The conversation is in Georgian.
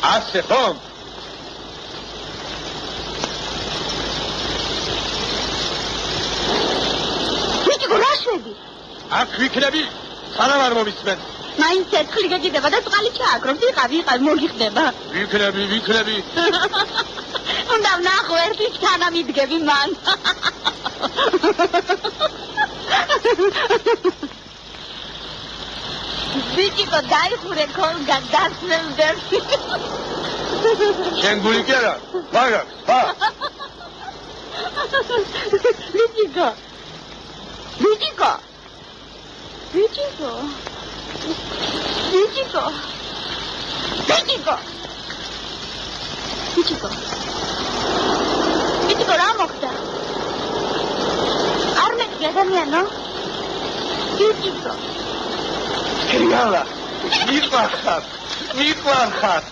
ასე ხომ? ვიჭიკო, რა შვები? აქ ვიქნები, სანამ არ მომისმენ. მაინც ერთხელ გაგიდება და წყალი ჩააკრობ, ვიყავ, მოიხდება. ვიქნები. უნდა ვნახო, ერთით თანამიდგები მან. ვიჭიკო, დაიხურე ხოლგან დასმევდები. შენ გული კი არა, მაგრამ, ვიჭიკო. ვიჭიკო, რა მოხდა? არ მეკი ადამიანო? ვიჭიკო. კრიალა, მიყვარხარ.